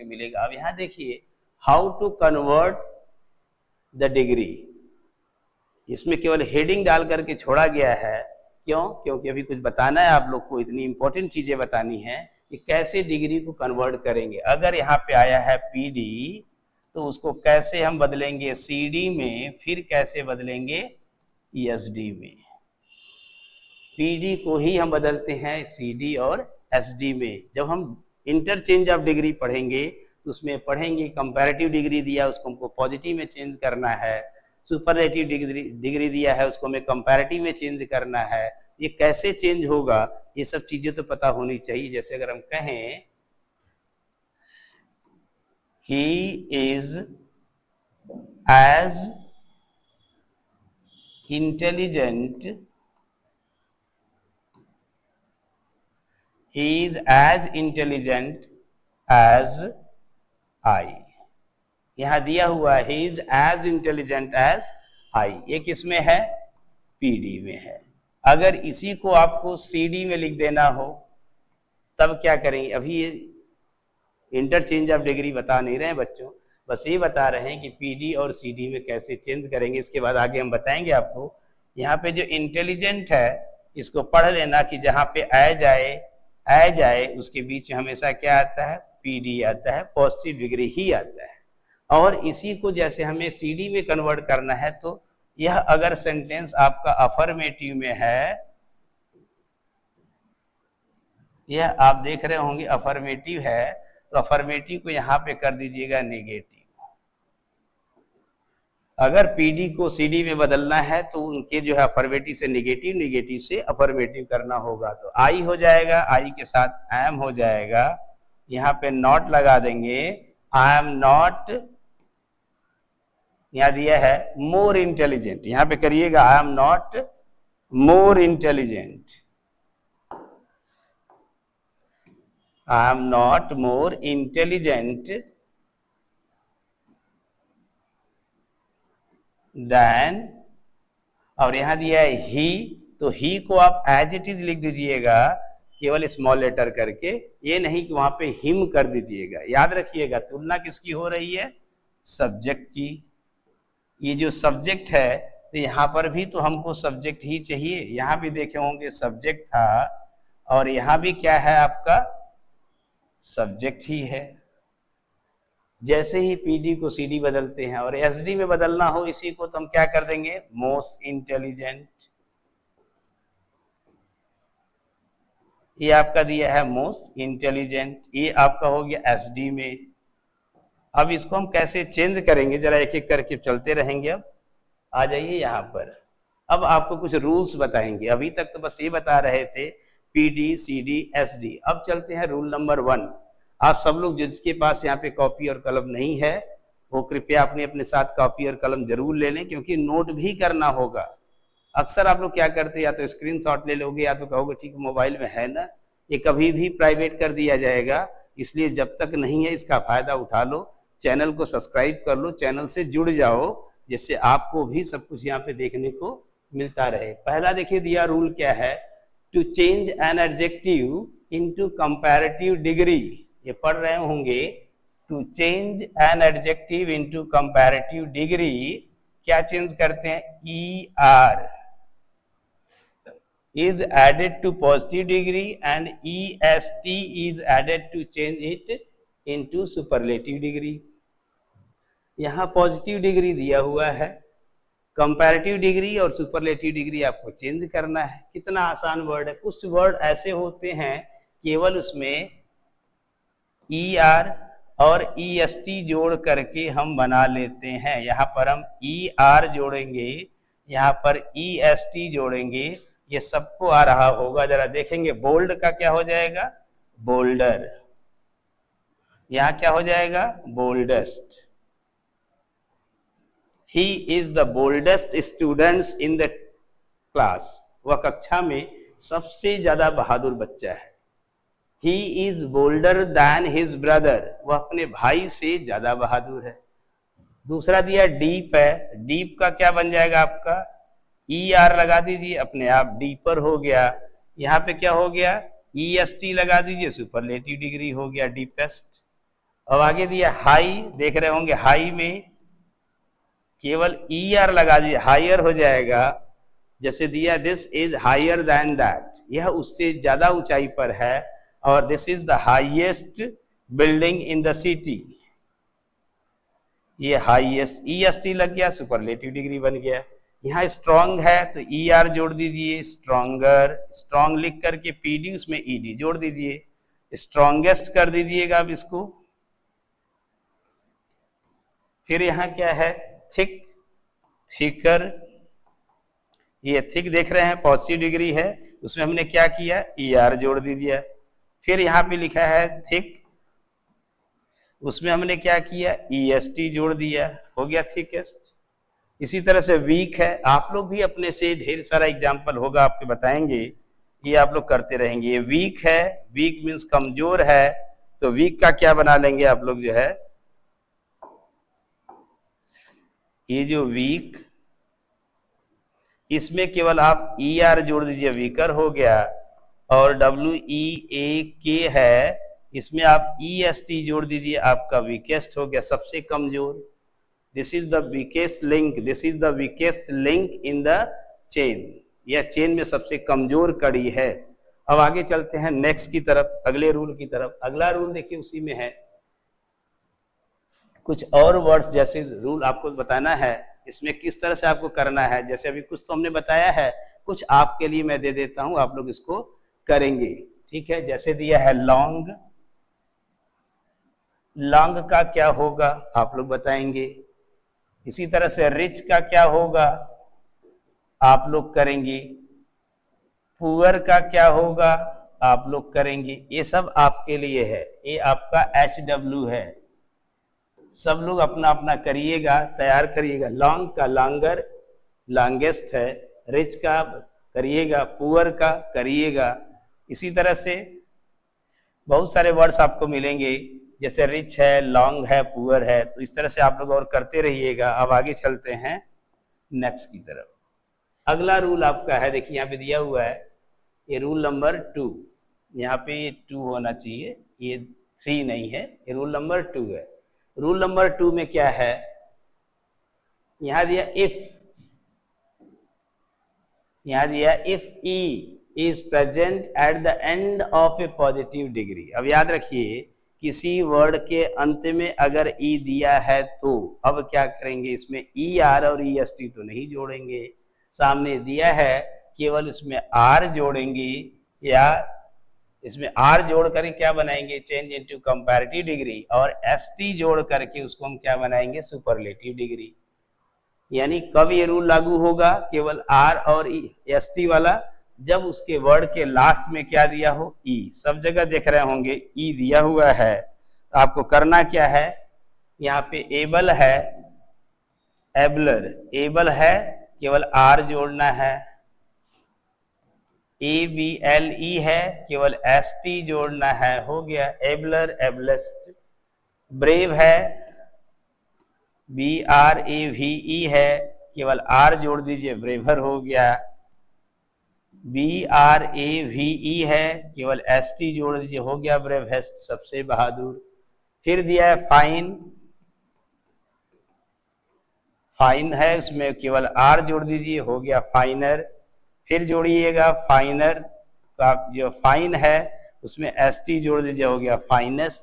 करके मिलेगा। अब यहाँ देखिए how to convert the degree, इसमें केवल हेडिंग डाल करके छोड़ा गया है। क्यों? क्योंकि अभी कुछ बताना है आप लोग को, इतनी इंपॉर्टेंट चीजें बतानी है कि कैसे डिग्री को कन्वर्ट करेंगे। अगर यहाँ पे आया है पीडी तो उसको कैसे हम बदलेंगे सीडी में, फिर कैसे बदलेंगे ईएसडी में। पीडी को ही हम बदलते हैं सीडी और एसडी में। जब हम इंटरचेंज ऑफ डिग्री पढ़ेंगे तो उसमें पढ़ेंगे कंपैरेटिव डिग्री दिया उसको हमको पॉजिटिव में चेंज करना है, सुपरलेटिव डिग्री दिया है उसको हमें कंपैरेटिव में चेंज करना है। ये कैसे चेंज होगा ये सब चीजें तो पता होनी चाहिए। जैसे अगर हम कहें he is as intelligent, he is as intelligent as I, यहां दिया हुआ he is as intelligent as I, ये किसमें है? पीडी में है। अगर इसी को आपको सीडी में लिख देना हो तब क्या करेंगे? अभी ये इंटरचेंज ऑफ डिग्री बता नहीं रहे हैं बच्चों, बस ये बता रहे हैं कि पीडी और सीडी में कैसे चेंज करेंगे। इसके बाद आगे हम बताएंगे आपको। यहाँ पे जो इंटेलिजेंट है इसको पढ़ लेना कि जहाँ पे आ जाए उसके बीच में हमेशा क्या आता है? पीडी आता है, पॉजिटिव डिग्री ही आता है। और इसी को जैसे हमें सीडी में कन्वर्ट करना है तो यह अगर सेंटेंस आपका अफर्मेटिव में है, यह आप देख रहे होंगे अफर्मेटिव है, तो अफर्मेटिव को यहां पे कर दीजिएगा नेगेटिव। अगर पीडी को सीडी में बदलना है तो उनके जो है अफर्मेटिव से नेगेटिव, नेगेटिव से अफर्मेटिव करना होगा। तो आई हो जाएगा, आई के साथ एम हो जाएगा, यहाँ पे नॉट लगा देंगे। आई एम नॉट, यहाँ दिया है मोर इंटेलिजेंट, यहाँ पे करिएगा I am not more intelligent, I am not more intelligent then, और यहां दिया है ही, तो ही को आप एज इट इज लिख दीजिएगा केवल स्मॉल लेटर करके, ये नहीं कि वहां पे हिम कर दीजिएगा। याद रखिएगा तुलना किसकी हो रही है? सब्जेक्ट की। ये जो सब्जेक्ट है तो यहाँ पर भी तो हमको सब्जेक्ट ही चाहिए। यहाँ भी देखे होंगे सब्जेक्ट था और यहाँ भी क्या है आपका? सब्जेक्ट ही है। जैसे ही पीडी को सीडी बदलते हैं और एसडी में बदलना हो इसी को तो हम क्या कर देंगे? मोस्ट इंटेलिजेंट, ये आपका दिया है मोस्ट इंटेलिजेंट, ये आपका हो गया एसडी में। अब इसको हम कैसे चेंज करेंगे जरा एक एक करके चलते रहेंगे। अब आ जाइए यहाँ पर, अब आपको कुछ रूल्स बताएंगे। अभी तक तो बस ये बता रहे थे पीडी सीडी एसडी, अब चलते हैं रूल नंबर 1। आप सब लोग जिसके पास यहाँ पे कॉपी और कलम नहीं है वो कृपया अपने साथ कॉपी और कलम जरूर ले लें, क्योंकि नोट भी करना होगा। अक्सर आप लोग क्या करते हैं, या तो स्क्रीनशॉट ले लोगे या तो कहोगे ठीक मोबाइल में है ना, ये कभी भी प्राइवेट कर दिया जाएगा, इसलिए जब तक नहीं है इसका फायदा उठा लो। चैनल को सब्सक्राइब कर लो, चैनल से जुड़ जाओ, जिससे आपको भी सब कुछ यहाँ पे देखने को मिलता रहे। पहला देखिए दिया रूल क्या है, to change an adjective into comparative degree. ये पढ़ रहे होंगे, to change an adjective into comparative degree, क्या चेंज करते हैं? E R is added to positive degree and est is added to change it into superlative degree। यहाँ positive degree दिया हुआ है, कंपैरेटिव डिग्री और सुपरलेटिव डिग्री आपको change करना है। कितना आसान वर्ड है। कुछ वर्ड ऐसे होते हैं केवल उसमें ई आर और ई एस टी जोड़ करके हम बना लेते हैं। यहाँ पर हम ई आर जोड़ेंगे, यहाँ पर ई एस टी जोड़ेंगे, ये सबको आ रहा होगा। जरा देखेंगे, बोल्ड का क्या हो जाएगा? बोल्डर। यहां क्या हो जाएगा? Boldest. He is the boldest students in the class, वह कक्षा में सबसे ज्यादा बहादुर बच्चा है। He is bolder than his brother, वह अपने भाई से ज्यादा बहादुर है। दूसरा दिया डीप है, डीप का क्या बन जाएगा आपका? ई आर लगा दीजिए, अपने आप डीपर हो गया। यहाँ पे क्या हो गया? ई एस टी लगा दीजिए, सुपरलेटिव डिग्री हो गया डीपेस्ट। अब आगे दिया हाई, देख रहे होंगे हाई में केवल ई आर लगा दीजिए, हायर हो जाएगा। जैसे दिया this is higher than that, यह उससे ज्यादा ऊंचाई पर है, और this is the highest building in the city, ये हाईएस्ट ई एस टी लग गया, सुपरलेटिव डिग्री बन गया। यहाँ स्ट्रॉन्ग है तो ई आर जोड़ दीजिए, स्ट्रॉन्गर, स्ट्रॉन्ग लिख करके पीडी उसमें ईडी जोड़ दीजिए, स्ट्रॉन्गेस्ट कर दीजिएगा अब इसको। फिर यहाँ क्या है, थिक, थिकर, ये थिक देख रहे हैं पॉजिटिव डिग्री है, उसमें हमने क्या किया, ई आर जोड़ दीजिए। फिर यहाँ पे लिखा है थिक, उसमें हमने क्या किया, ई एस टी जोड़ दिया, हो गया थिकेस्ट। इसी तरह से वीक है, आप लोग भी अपने से ढेर सारा एग्जाम्पल होगा आपके बताएंगे, ये आप लोग करते रहेंगे। ये वीक है, वीक मीन्स कमजोर है, तो वीक का क्या बना लेंगे आप लोग जो है, ये जो वीक, इसमें केवल आप ई आर जोड़ दीजिए, वीकर हो गया, और डब्ल्यू ई ए के है, इसमें आप ई एस टी जोड़ दीजिए, आपका वीकेस्ट हो गया, सबसे कमजोर। This is the weakest link, this is the weakest link in the chain, यह चेन में सबसे कमजोर कड़ी है। अब आगे चलते हैं नेक्स्ट की तरफ, अगले रूल की तरफ। अगला रूल देखिए उसी में है, कुछ और वर्ड्स जैसे रूल आपको बताना है, इसमें किस तरह से आपको करना है। जैसे अभी कुछ तो हमने बताया है, कुछ आपके लिए मैं दे देता हूं, आप लोग इसको करेंगे, ठीक है। जैसे दिया है लॉन्ग, लॉन्ग का क्या होगा आप लोग बताएंगे। इसी तरह से रिच का क्या होगा आप लोग करेंगे। पुअर का क्या होगा आप लोग करेंगे। ये सब आपके लिए है, ये आपका HW है, सब लोग अपना अपना करिएगा, तैयार करिएगा। लॉन्ग का लॉन्गर, लॉन्गेस्ट है, रिच का करिएगा, पुअर का करिएगा। इसी तरह से बहुत सारे वर्ड्स आपको मिलेंगे, जैसे रिच है, लॉन्ग है, पुअर है, तो इस तरह से आप लोग और करते रहिएगा। अब आगे चलते हैं नेक्स्ट की तरफ। अगला रूल आपका है, देखिए यहाँ पे दिया हुआ है, ये रूल नंबर 2, यहाँ पे ये 2 होना चाहिए, ये 3 नहीं है, ये रूल नंबर 2 है। रूल नंबर 2 में क्या है, यहां दिया इफ, यहां दिया if E is present at the end of A positive degree. अब याद रखिए, किसी वर्ड के अंत में अगर ई दिया है तो अब क्या करेंगे, इसमें ई आर और ई एस टी तो नहीं जोड़ेंगे, सामने दिया है केवल इसमें आर जोड़ेंगे, या इसमें आर जोड़ करके क्या बनाएंगे, चेंज इनटू कंपैरेटिव डिग्री, और एस टी जोड़ करके उसको हम क्या बनाएंगे, सुपरलेटिव डिग्री। यानी कब ये रूल लागू होगा, केवल आर और एस टी वाला, जब उसके वर्ड के लास्ट में क्या दिया हो, ई। सब जगह देख रहे होंगे ई दिया हुआ है, तो आपको करना क्या है, यहाँ पे एबल है, एबलर, एबल है, केवल आर जोड़ना है, ABLE है, केवल ST जोड़ना है, हो गया एबलर, एबलेस्ट। ब्रेव है, BRAVE है, केवल R जोड़ दीजिए, ब्रेवर हो गया। BRAVE है, केवल ST जोड़ दीजिए, हो गया ब्रेवेस्ट, सबसे बहादुर। फिर दिया है फाइन, फाइन है, उसमें केवल R जोड़ दीजिए, हो गया फाइनर। फिर जोड़िएगा फाइनर का, जो फाइन है उसमें ST जोड़ दीजिए, हो गया finest.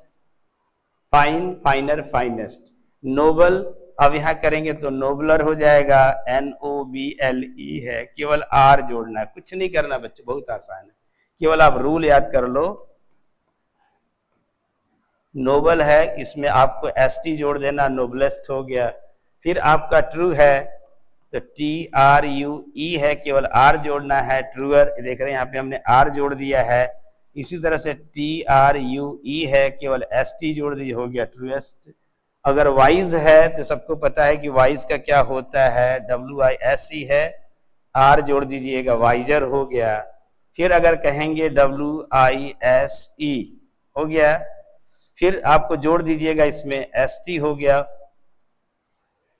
Fine, finer, finest. Noble, अब यहां करेंगे तो नोबलर हो जाएगा, NOBLE है, केवल R जोड़ना है, कुछ नहीं करना बच्चों, बहुत आसान है, केवल आप रूल याद कर लो। नोबल है, इसमें आपको ST जोड़ देना, नोबलेस्ट हो गया। फिर आपका ट्रू है तो TRUE है, केवल R जोड़ना है, ट्रूअर। देख रहे हैं यहाँ पे हमने R जोड़ दिया है। इसी तरह से TRUE है, केवल ST जोड़ दीजिए, हो गया ट्रूएस्ट। अगर वाइज है तो सबको पता है कि वाइज का क्या होता है, WISE है, R जोड़ दीजिएगा, वाइजर हो गया। फिर अगर कहेंगे WISE हो गया, फिर आपको जोड़ दीजिएगा इसमें ST हो गया,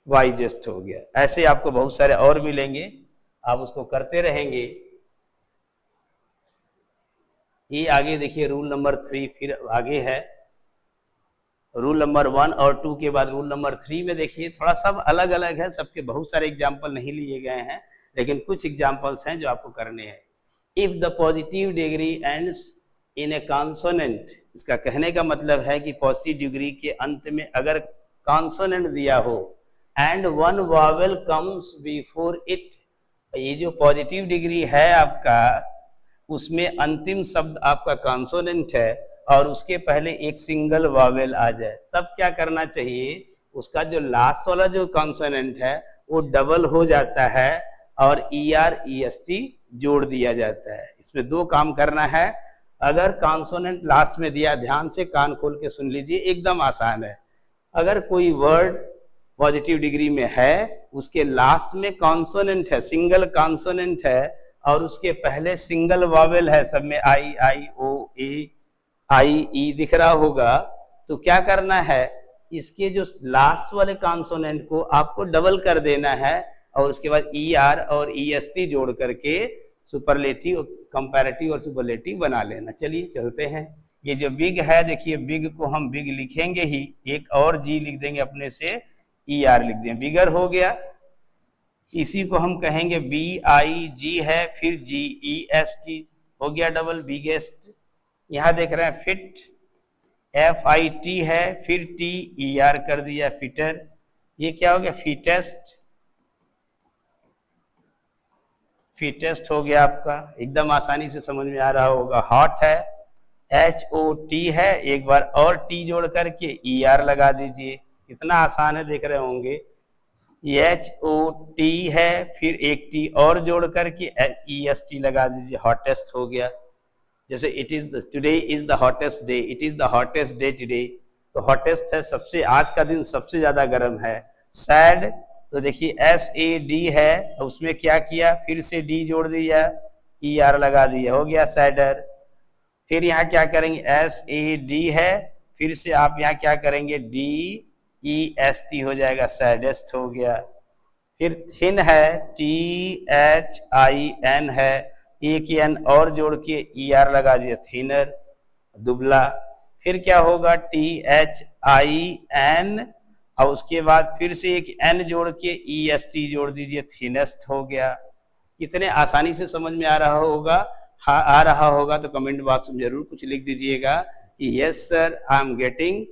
वाइजेस्ट हो गया। ऐसे आपको बहुत सारे और मिलेंगे, आप उसको करते रहेंगे। ये आगे देखिए रूल नंबर 3 फिर आगे है, रूल नंबर 1 और 2 के बाद रूल नंबर 3 में देखिए थोड़ा सब अलग अलग है, सबके बहुत सारे एग्जाम्पल नहीं लिए गए हैं, लेकिन कुछ एग्जाम्पल्स हैं जो आपको करने हैं। If the positive degree ends in A consonant, इसका कहने का मतलब है कि पॉजिटिव डिग्री के अंत में अगर कॉन्सोनेंट दिया हो and one vowel comes before it, ये जो पॉजिटिव डिग्री है आपका उसमें अंतिम शब्द आपका कॉन्सोनेंट है और उसके पहले एक सिंगल वॉवेल आ जाए, तब क्या करना चाहिए, उसका जो लास्ट वाला जो कॉन्सोनेंट है वो डबल हो जाता है और ER-EST जोड़ दिया जाता है। इसमें दो काम करना है। अगर कॉन्सोनेंट लास्ट में दिया, ध्यान से कान खोल के सुन लीजिए, एकदम आसान है। अगर कोई वर्ड पॉजिटिव डिग्री में है, उसके लास्ट में कॉन्सोनेंट है, सिंगल कॉन्सोनेंट है और उसके पहले सिंगल वॉवेल है, सब में I दिख रहा होगा, तो क्या करना है, इसके जो लास्ट वाले कॉन्सोनेंट को आपको डबल कर देना है और उसके बाद ER और EST जोड़ करके सुपरलेटिव, कंपैरेटिव और सुपरलेटिव बना लेना। चलिए चलते हैं। ये जो बिग है, देखिए बिग को हम बिग लिखेंगे ही, एक और G लिख देंगे अपने से, ER लिख देंगे, बिगर हो गया। इसी को हम कहेंगे BIG है, फिर GEST हो गया डबल, बिगेस्ट। यहाँ देख रहे हैं फिट, FIT है, फिर TER कर दिया, फिटर। ये क्या हो गया, फिटेस्ट, फिटेस्ट हो गया आपका, एकदम आसानी से समझ में आ रहा होगा। हॉट है, HOT है, एक बार और T जोड़ करके ER लगा दीजिए, कितना आसान है देख रहे होंगे। HOT है, फिर एक T और जोड़ करके EST लगा दीजिए, हॉटेस्ट हो गया। जैसे today is the hottest day, it is the hottest day today, तो हॉटेस्ट है, सबसे आज का दिन सबसे ज्यादा गर्म है। सैड, तो देखिए SAD है, उसमें क्या किया, फिर से D जोड़ दिया, ER लगा दिया, हो गया सैडर। फिर यहाँ क्या करेंगे, SAD है, फिर से आप यहाँ क्या करेंगे, DEST हो जाएगा, सैडेस्ट हो गया। फिर थिन है, THIN है, एक N और जोड़ के ER लगा दिया, थिनर, दुबला। फिर क्या होगा, THIN और उसके बाद फिर से एक N जोड़ के EST जोड़ दीजिए, थिनेस्ट हो गया। कितने आसानी से समझ में आ रहा होगा। आ रहा होगा तो कमेंट बॉक्स में जरूर कुछ लिख दीजिएगा कि yes sir I am getting,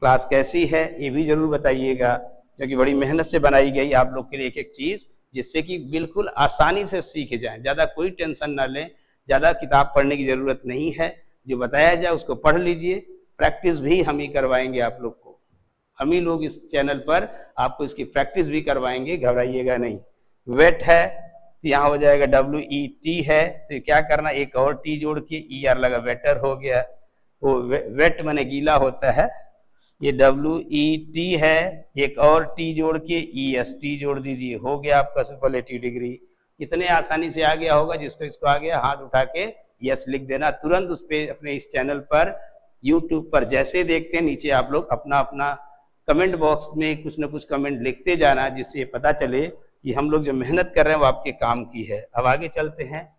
class कैसी है ये भी जरूर बताइएगा, क्योंकि बड़ी मेहनत से बनाई गई आप लोग के लिए एक एक चीज, जिससे कि बिल्कुल आसानी से सीख जाएं। ज़्यादा कोई टेंशन ना लें, ज़्यादा किताब पढ़ने की ज़रूरत नहीं है, जो बताया जाए उसको पढ़ लीजिए। प्रैक्टिस भी हम ही करवाएंगे आप लोग को, हम ही लोग इस चैनल पर आपको इसकी प्रैक्टिस भी करवाएंगे, घबराइएगा नहीं। वेट है तो यहाँ हो जाएगा WET है, तो क्या करना, एक और T जोड़ के ER लगा, वेटर हो गया। वो वेट माने गीला होता है, ये WET है, एक और T जोड़ के EST जोड़ दीजिए, हो गया आपका सुपरलेटिव डिग्री। कितने आसानी से आ गया होगा, जिसको इसको आ गया हाथ उठा के यस लिख देना तुरंत। उस पे अपने इस चैनल पर YouTube पर जैसे देखते हैं, नीचे आप लोग अपना अपना कमेंट बॉक्स में कुछ ना कुछ कमेंट लिखते जाना, जिससे पता चले कि हम लोग जो मेहनत कर रहे हैं वो आपके काम की है। अब आगे चलते हैं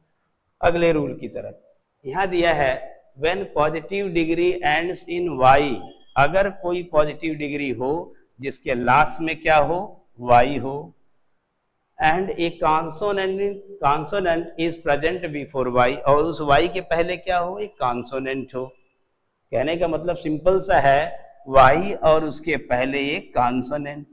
अगले रूल की तरफ। यहाँ दिया है when positive degree ends in Y, अगर कोई पॉजिटिव डिग्री हो जिसके लास्ट में क्या हो, Y हो, and A consonant is present before Y, और उस Y के पहले क्या हो, एक कॉन्सोनेंट हो। कहने का मतलब सिंपल सा है, Y और उसके पहले एक कॉन्सोनेंट।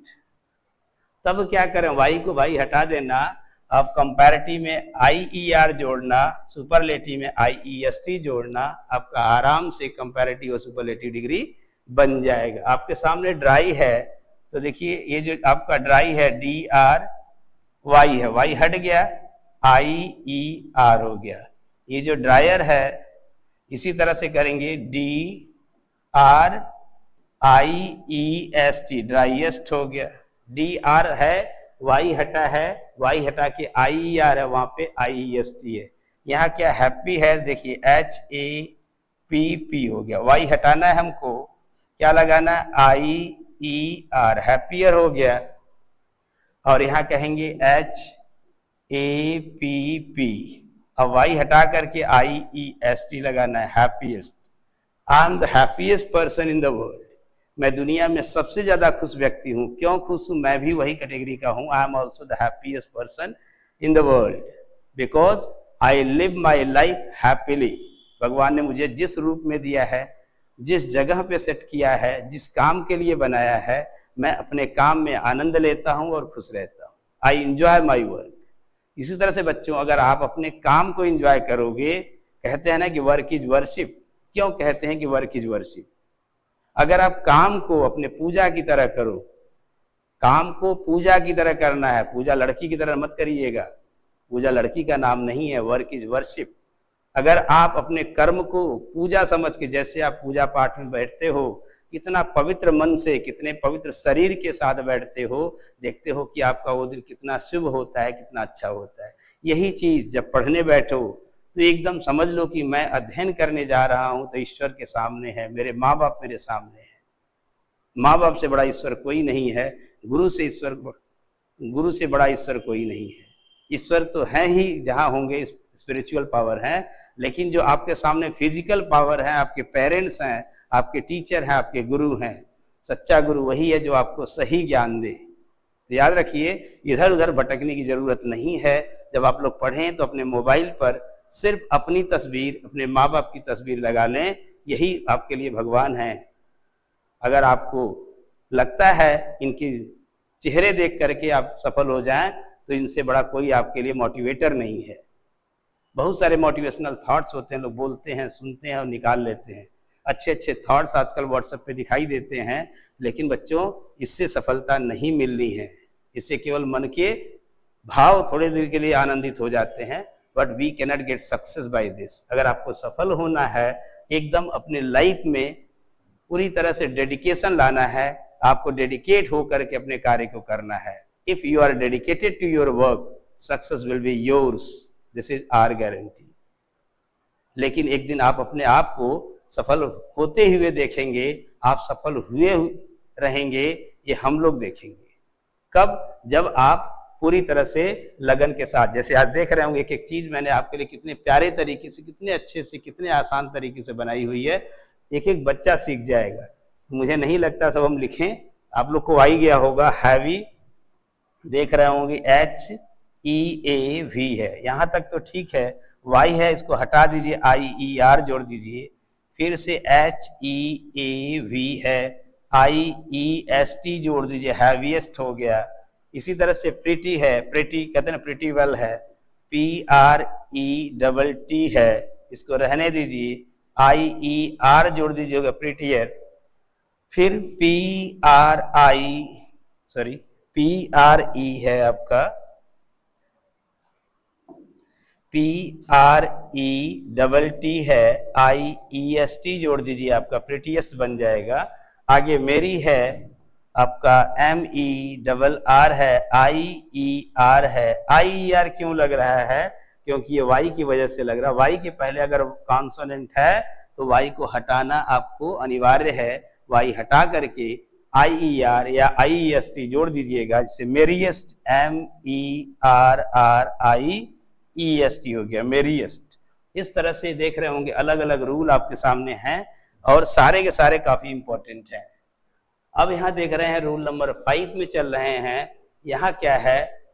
तब क्या करें, Y को भाई हटा देना, अब कंपैरेटिव में IER जोड़ना, सुपरलेटिव में IEST जोड़ना, आपका आराम से कंपैरेटिव और सुपरलेटिव डिग्री बन जाएगा। आपके सामने ड्राई है, तो देखिए ये जो आपका ड्राई है DRY है, Y हट गया, IER हो गया। ये जो ड्रायर है इसी तरह से करेंगे, DRIEST, ड्राइएस्ट हो गया। DR है, Y हटा है, Y हटा के IER है, वहां पे IEST है। यहाँ क्या हैप्पी है, देखिए HAPP हो गया, Y हटाना है हमको, क्या लगाना है, IER, हैप्पियर हो गया। और यहाँ कहेंगे HAPP, अब Y हटा करके IEST लगाना है, happiest. I am the happiest person in the world, मैं दुनिया में सबसे ज्यादा खुश व्यक्ति हूं। क्यों खुश हूं? मैं भी वही कैटेगरी का हूं। I am also the happiest person in the world because I live my life happily. भगवान ने मुझे जिस रूप में दिया है, जिस जगह पे सेट किया है, जिस काम के लिए बनाया है, मैं अपने काम में आनंद लेता हूं और खुश रहता हूं। I enjoy my work. इसी तरह से बच्चों, अगर आप अपने काम को एंजॉय करोगे, कहते हैं ना कि वर्क इज वर्शिप। क्यों कहते हैं कि वर्क इज वर्शिप? अगर आप काम को अपने पूजा की तरह करो, काम को पूजा की तरह करना है, पूजा लड़की की तरह मत करिएगा, पूजा लड़की का नाम नहीं है, वर्क इज वर्शिप। अगर आप अपने कर्म को पूजा समझ के, जैसे आप पूजा पाठ में बैठते हो, कितना पवित्र मन से, कितने पवित्र शरीर के साथ बैठते हो, देखते हो कि आपका वो दिन कितना शुभ होता है, कितना अच्छा होता है। यही चीज जब पढ़ने बैठो तो एकदम समझ लो कि मैं अध्ययन करने जा रहा हूं तो ईश्वर के सामने है, मेरे माँ बाप मेरे सामने है। माँ बाप से बड़ा ईश्वर कोई नहीं है, गुरु से बड़ा ईश्वर कोई नहीं है। ईश्वर तो है ही जहाँ होंगे, स्पिरिचुअल पावर है, लेकिन जो आपके सामने फिजिकल पावर है, आपके पेरेंट्स हैं, आपके टीचर हैं, आपके गुरु हैं। सच्चा गुरु वही है जो आपको सही ज्ञान दे। तो याद रखिए, इधर उधर भटकने की जरूरत नहीं है। जब आप लोग पढ़ें तो अपने मोबाइल पर सिर्फ अपनी तस्वीर, अपने माँ बाप की तस्वीर लगा लें, यही आपके लिए भगवान है। अगर आपको लगता है इनकी चेहरे देख करके आप सफल हो जाएं, तो इनसे बड़ा कोई आपके लिए मोटिवेटर नहीं है। बहुत सारे मोटिवेशनल थॉट्स होते हैं, लोग बोलते हैं, सुनते हैं और निकाल लेते हैं। अच्छे अच्छे थॉट्स आजकल व्हाट्सएप पे दिखाई देते हैं, लेकिन बच्चों इससे सफलता नहीं मिलनी है। इससे केवल मन के भाव थोड़ी देर के लिए आनंदित हो जाते हैं, but we cannot get success by this. अगर आपको सफल होना है, एकदम अपने लाइफ में पूरी तरह से डेडिकेशन लाना है, आपको डेडिकेट होकर के अपने कार्य को करना है। If you are dedicated to your work, success will be yours, this is our guarantee. लेकिन एक दिन आप अपने आप को सफल होते हुए देखेंगे, आप सफल हुए रहेंगे, ये हम लोग देखेंगे। कब? जब आप पूरी तरह से लगन के साथ, जैसे आज देख रहे होंगे एक एक चीज मैंने आपके लिए कितने प्यारे तरीके से, कितने अच्छे से, कितने आसान तरीके से बनाई हुई है, एक एक बच्चा सीख जाएगा। मुझे नहीं लगता सब हम लिखें, आप लोग को आ ही गया होगा। हैवी देख रहे होंगे, HEAV है, यहां तक तो ठीक है। Y है, इसको हटा दीजिए, IER जोड़ दीजिए, फिर से HEAV है, IEST जोड़ दीजिए, हैवीएस्ट हो गया। इसी तरह से प्रीटी है, प्रीटी कहते हैं ना, प्रीटी वेल है, PRETT है, इसको रहने दीजिए, IER जोड़ दीजिएगा, प्रीटियर। फिर PRE है आपका, PRETT है, IEST जोड़ दीजिए, आपका प्रीटीएस्ट बन जाएगा। आगे मेरी है, आपका MERR है, IER है। IER क्यों लग रहा है? क्योंकि ये Y की वजह से लग रहा है। Y के पहले अगर कॉन्सोनेंट है तो Y को हटाना आपको अनिवार्य है। Y हटा करके IER या IEST जोड़ दीजिएगा, जिससे मेरीएस्ट, MERRIEST हो गया, मेरीएस्ट। इस तरह से देख रहे होंगे अलग अलग रूल आपके सामने हैं, और सारे के सारे काफी इंपॉर्टेंट हैं। अब यहाँ देख रहे हैं रूल नंबर 5 में चल रहे हैं। यहाँ क्या है,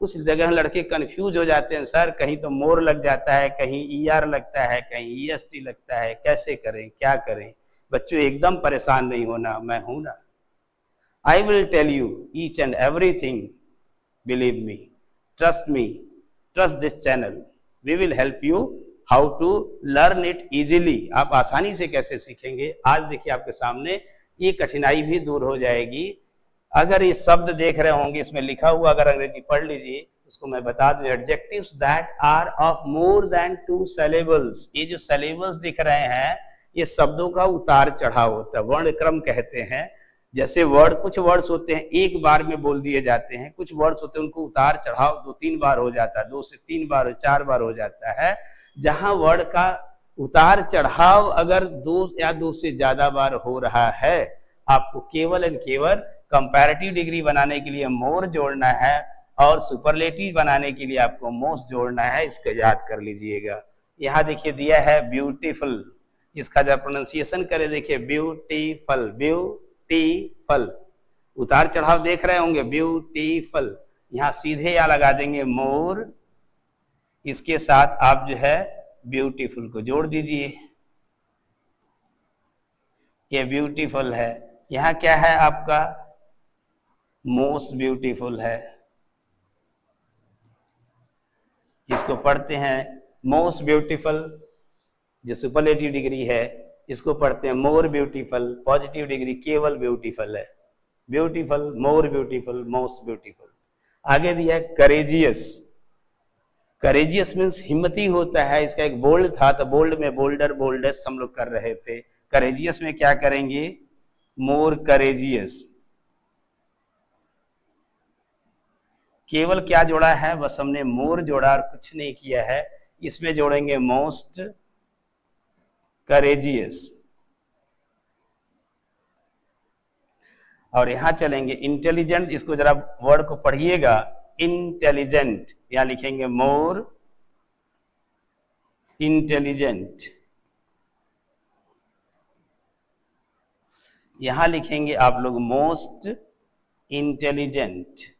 कुछ जगह लड़के कंफ्यूज हो जाते हैं, सर कहीं तो मोर लग जाता है, कहीं ER लगता है, कहीं EST लगता है, कैसे करें, क्या करें? बच्चों एकदम परेशान नहीं होना, मैं हूं ना। I will tell you each and everything, believe me, trust me, trust this channel, we will help you how to learn it easily। आप आसानी से कैसे सीखेंगे, आज देखिए आपके सामने, ये कठिनाई भी दूर हो जाएगी। अगर ये शब्द देख रहे होंगे, इसमें लिखा हुआ अगर अंग्रेजी पढ़ लीजिए, उसको मैं बता दूं, adjectives that are of more than 2 syllables। ये जो syllables दिख रहे हैं, ये शब्दों का उतार चढ़ाव होता है, वर्ण क्रम कहते हैं। जैसे वर्ड, कुछ वर्ड्स होते हैं एक बार में बोल दिए जाते हैं, कुछ वर्ड्स होते हैं उनको उतार चढ़ाव 2-3 बार हो जाता है, 2 से 3 बार, 4 बार हो जाता है। जहां वर्ड का उतार चढ़ाव अगर 2 या 2 से ज्यादा बार हो रहा है, आपको केवल एंड केवल कंपैरेटिव डिग्री बनाने के लिए मोर जोड़ना है, और सुपरलेटिव बनाने के लिए आपको मोस्ट जोड़ना है। इसको याद कर लीजिएगा। यहाँ देखिए दिया है ब्यूटीफुल, इसका जब प्रोनाउंसिएशन करें, देखिए ब्यूटीफुल, ब्यूटीफुल, उतार चढ़ाव देख रहे होंगे, ब्यूटीफुल। यहां सीधे या लगा देंगे मोर, इसके साथ आप जो है ब्यूटीफुल को जोड़ दीजिए, ये ब्यूटीफुल है। यहां क्या है आपका, मोस्ट ब्यूटीफुल है, इसको पढ़ते हैं मोस्ट ब्यूटीफुल, जो सुपरलेटिव डिग्री है इसको पढ़ते हैं मोर ब्यूटीफुल, पॉजिटिव डिग्री केवल ब्यूटीफुल है, beautiful, more beautiful, most beautiful. आगे दिया है करेजियस, करेजियस मीन्स हिम्मती होता है, इसका एक बोल्ड था तो बोल्ड में बोल्डर, बोल्डेस्ट हम लोग कर रहे थे, करेजियस में क्या करेंगे, मोर करेजियस। केवल क्या जोड़ा है, बस हमने मोर जोड़ा और कुछ नहीं किया है, इसमें जोड़ेंगे मोस्ट करेजियस। और यहां चलेंगे इंटेलिजेंट, इसको जरा वर्ड को पढ़िएगा, इंटेलिजेंट, यहां लिखेंगे मोर इंटेलिजेंट, यहां लिखेंगे आप लोग मोस्ट इंटेलिजेंट।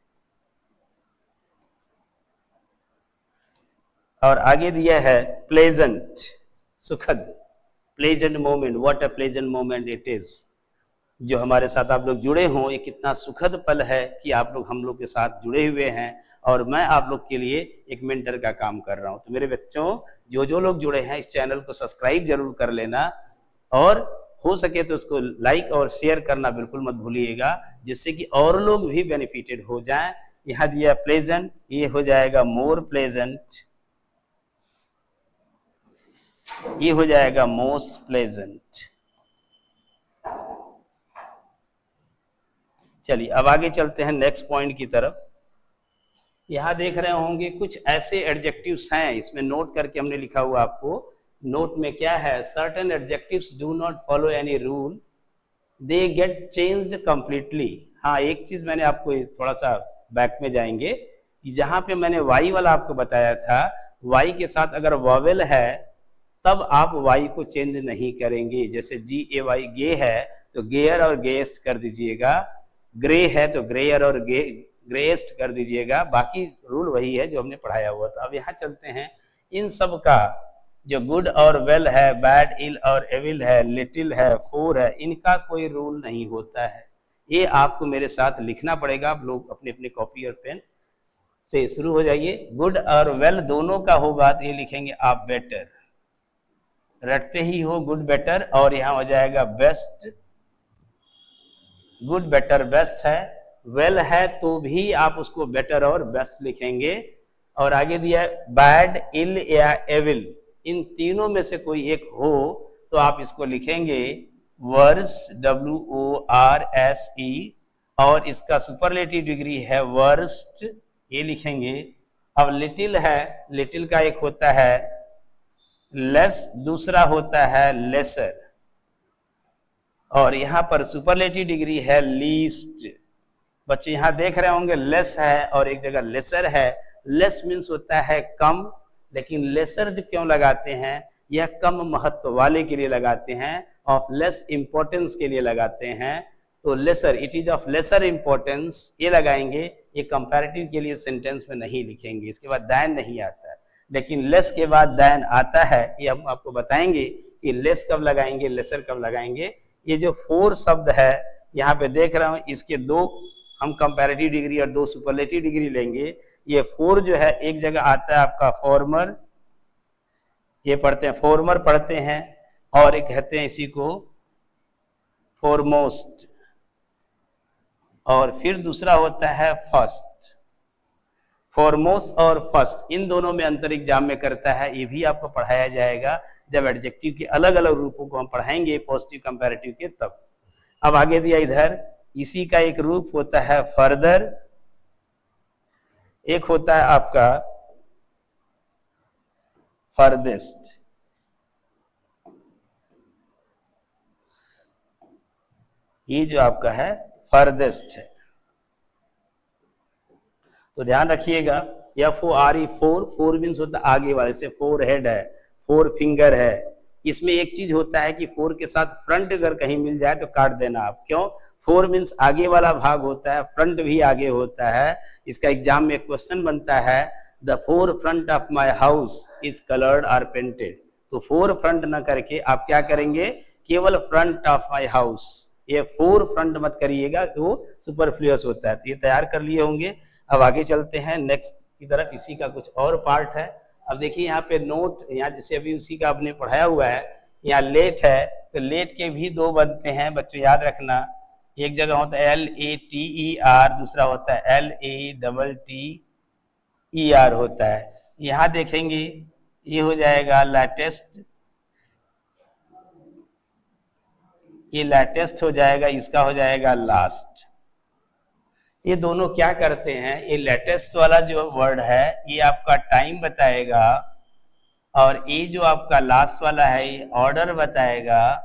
और आगे दिया है प्लेजेंट, सुखद, pleasant moment, what a pleasant moment it is. जो हमारे साथ आप लोग जुड़े हों, ये कितना सुखद पल है कि आप लोग हम लोग के साथ जुड़े हुए हैं और मैं आप लोग के लिए एक मेंटर का काम कर रहा हूं। तो मेरे बच्चों, जो लोग जुड़े हैं इस चैनल को सब्सक्राइब जरूर कर लेना और हो सके तो उसको लाइक और शेयर करना बिल्कुल मत भूलिएगा, जिससे कि और लोग भी बेनिफिटेड हो जाएं। यहाँ दिया प्लेजेंट, ये हो जाएगा मोर प्लेजेंट, ये हो जाएगा मोस्ट प्लेजेंट। चलिए अब आगे चलते हैं नेक्स्ट पॉइंट की तरफ। यहां देख रहे होंगे कुछ ऐसे एडजेक्टिव्स हैं, इसमें नोट करके हमने लिखा हुआ आपको, नोट में क्या है, certain adjectives do not follow any rule, they get changed completely. हाँ, एक चीज मैंने आपको थोड़ा सा बैक में जाएंगे कि जहां पे मैंने वाई वाला आपको बताया था, वाई के साथ अगर वॉवेल है तब आप वाई को चेंज नहीं करेंगे। जैसे GAY गे है तो गेयर और गेस्ट कर दीजिएगा, ग्रे है तो ग्रेयर और ग्रेस्ट कर दीजिएगा, बाकी रूल वही है जो हमने पढ़ाया हुआ था। अब यहाँ चलते हैं, इन सब का जो गुड और वेल है, बैड, इल और एविल है, लिटिल है, फोर है, इनका कोई रूल नहीं होता है। ये आपको मेरे साथ लिखना पड़ेगा। आप लोग अपने अपने कॉपी और पेन से शुरू हो जाइए। गुड और वेल दोनों का होगा तो ये लिखेंगे आप बेटर, रटते ही हो गुड बेटर, और यहाँ हो जाएगा बेस्ट, गुड बेटर बेस्ट है, वेल है तो भी आप उसको बेटर और बेस्ट लिखेंगे। और आगे दिया है बैड, इल या एविल, इन तीनों में से कोई एक हो तो आप इसको लिखेंगे वर्स, WORSE, और इसका सुपरलेटिव डिग्री है वर्स्ट, ये लिखेंगे। अब लिटिल है, लिटिल का एक होता है लेस, दूसरा होता है लेसर, और यहां पर सुपरलेटिव डिग्री है लीस्ट। बच्चे यहां देख रहे होंगे लेस है और एक जगह लेसर है। लेस मीन्स होता है कम, लेकिन लेसर जो क्यों लगाते हैं, यह कम महत्व वाले के लिए लगाते हैं, ऑफ लेस इंपॉर्टेंस के लिए लगाते हैं। तो lesser, it is of lesser importance, ये लगाएंगे। ये कंपैरेटिव के लिए सेंटेंस में नहीं लिखेंगे, इसके बाद दैन नहीं आता है, लेकिन लेस के बाद दैन आता है। ये हम आपको बताएंगे कि लेस कब लगाएंगे, लेसर कब लगाएंगे। ये जो फोर शब्द है यहाँ पे देख रहा हूं, इसके दो हम कंपैरेटिव डिग्री और दो सुपरलेटिव डिग्री लेंगे। ये फोर जो है एक जगह आता है आपका फॉर्मर, ये पढ़ते हैं फॉर्मर पढ़ते हैं, और एक कहते हैं इसी को फॉरमोस्ट, और फिर दूसरा होता है फर्स्ट। फॉरमोस्ट और फर्स्ट, इन दोनों में अंतर एग्जाम में करता है, ये भी आपको पढ़ाया जाएगा जब एडजेक्टिव के अलग अलग रूपों को हम पढ़ाएंगे पॉजिटिव कंपैरेटिव के तब। अब आगे दिया इधर, इसी का एक रूप होता है फर्दर, एक होता है आपका फर्देस्ट। ये जो आपका है फर्देस्ट है, तो ध्यान रखिएगा। FORE, फोर मीन्स होता है आगे वाले से, फोर हेड है, फोर फिंगर है, इसमें एक चीज होता है कि 4 के साथ फ्रंट अगर कहीं मिल जाए तो काट देना आप। क्यों? 4 मीन्स आगे वाला भाग होता है, फ्रंट भी आगे होता है। इसका एग्जाम में क्वेश्चन बनता है the 4 front of my house is coloured और पेंटेड। तो 4 फ्रंट न करके आप क्या करेंगे, केवल फ्रंट ऑफ माई हाउस। ये 4 फ्रंट मत करिएगा, वो सुपरफ्लुअस होता है। तो ये तैयार कर लिए होंगे। अब आगे चलते हैं नेक्स्ट की तरफ, इसी का कुछ और पार्ट है। अब देखिए यहाँ पे नोट, यहाँ जैसे अभी उसी का आपने पढ़ाया हुआ है, यहाँ लेट है, तो लेट के भी 2 बनते हैं बच्चों, याद रखना। एक जगह होता है LATER, दूसरा होता है LATTER होता है। यहाँ देखेंगे ये हो जाएगा लेटेस्ट, ये लेटेस्ट हो जाएगा, इसका हो जाएगा लास्ट। ये दोनों क्या करते हैं, ये लेटेस्ट वाला जो वर्ड है ये आपका टाइम बताएगा, और ये जो आपका लास्ट वाला है ये ऑर्डर बताएगा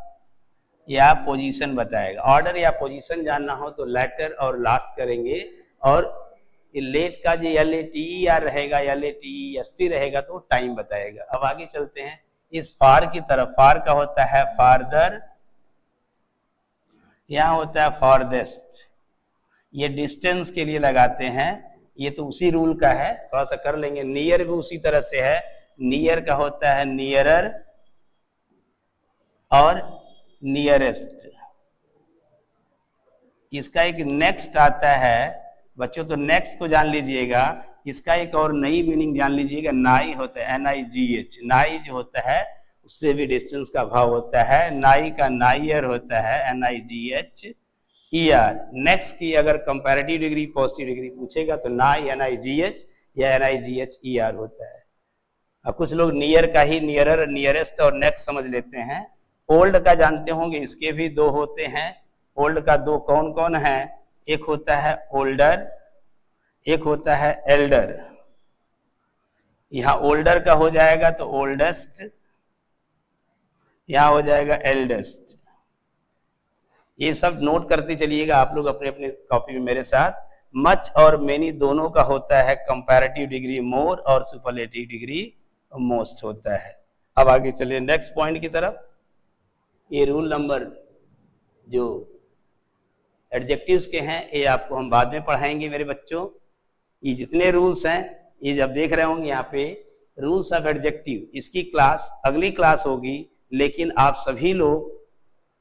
या पोजीशन बताएगा। ऑर्डर या पोजीशन जानना हो तो लेटर और लास्ट करेंगे, और ये लेट का जो LATER रहेगा, LATEST रहेगा तो टाइम बताएगा। अब आगे चलते हैं इस फार की तरफ। फार का होता है फार्दर, यहाँ होता है फॉरदेस्ट। ये डिस्टेंस के लिए लगाते हैं, ये तो उसी रूल का है, थोड़ा सा कर लेंगे। नियर भी उसी तरह से है, नियर का होता है नियरर और नियरेस्ट। इसका एक नेक्स्ट आता है बच्चों, तो नेक्स्ट को जान लीजिएगा। इसका एक और नई मीनिंग जान लीजिएगा, नाई होता है NIGH। नाई जो होता है उससे भी डिस्टेंस का भाव होता है, नाई का नाइयर होता है NIGHER। नेक्स्ट की अगर कंपैरेटिव डिग्री पॉजिटिव डिग्री पूछेगा तो नाई NIGH या NIGHER होता है। अब कुछ लोग नियर का ही नियरर, नियरेस्ट और नेक्स्ट समझ लेते हैं। ओल्ड का जानते होंगे, इसके भी 2 होते हैं। ओल्ड का 2 कौन कौन है, एक होता है ओल्डर, एक होता है एल्डर। यहाँ ओल्डर का हो जाएगा तो ओल्डेस्ट, यहाँ हो जाएगा एल्डेस्ट। ये सब नोट करते चलिएगा आप लोग अपने अपने कॉपी में मेरे साथ। मच और मेनी दोनों का होता है कंपैरेटिव डिग्री मोर, और सुपरलेटिव डिग्री मोस्ट होता है। अब आगे चलिए नेक्स्ट पॉइंट की तरफ। ये रूल नंबर जो एडजेक्टिव्स के हैं ये आपको हम बाद में पढ़ाएंगे मेरे बच्चों। ये जितने रूल्स हैं ये जब देख रहे होंगे यहाँ पे रूल्स ऑफ एडजेक्टिव, इसकी क्लास अगली क्लास होगी। लेकिन आप सभी लोग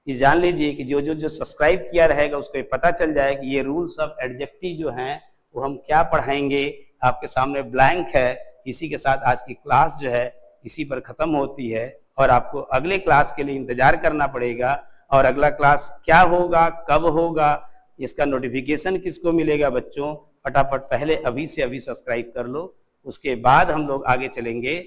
ये जान लीजिए कि जो सब्सक्राइब किया रहेगा उसको ये पता चल जाए कि ये रूल्स ऑफ एडजेक्टिव जो हैं वो हम क्या पढ़ाएंगे। आपके सामने ब्लैंक है। इसी के साथ आज की क्लास जो है इसी पर खत्म होती है, और आपको अगले क्लास के लिए इंतजार करना पड़ेगा। और अगला क्लास क्या होगा, कब होगा, इसका नोटिफिकेशन किसको मिलेगा बच्चों, फटाफट पहले अभी से अभी सब्सक्राइब कर लो। उसके बाद हम लोग आगे चलेंगे।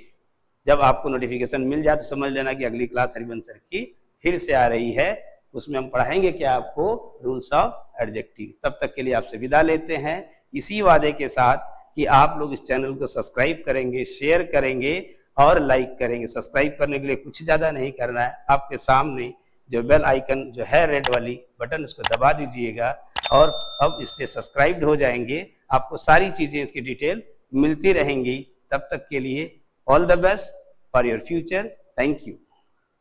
जब आपको नोटिफिकेशन मिल जाए तो समझ लेना कि अगली क्लास हरिवंश सर की फिर से आ रही है। उसमें हम पढ़ाएंगे क्या आपको, रूल्स ऑफ एडजेक्टिव। तब तक के लिए आपसे विदा लेते हैं, इसी वादे के साथ कि आप लोग इस चैनल को सब्सक्राइब करेंगे, शेयर करेंगे और लाइक करेंगे। सब्सक्राइब करने के लिए कुछ ज़्यादा नहीं करना है, आपके सामने जो बेल आइकन जो है रेड वाली बटन उसको दबा दीजिएगा, और अब इससे सब्सक्राइब्ड हो जाएंगे। आपको सारी चीज़ें इसकी डिटेल मिलती रहेंगी। तब तक के लिए all the best for your future. Thank you.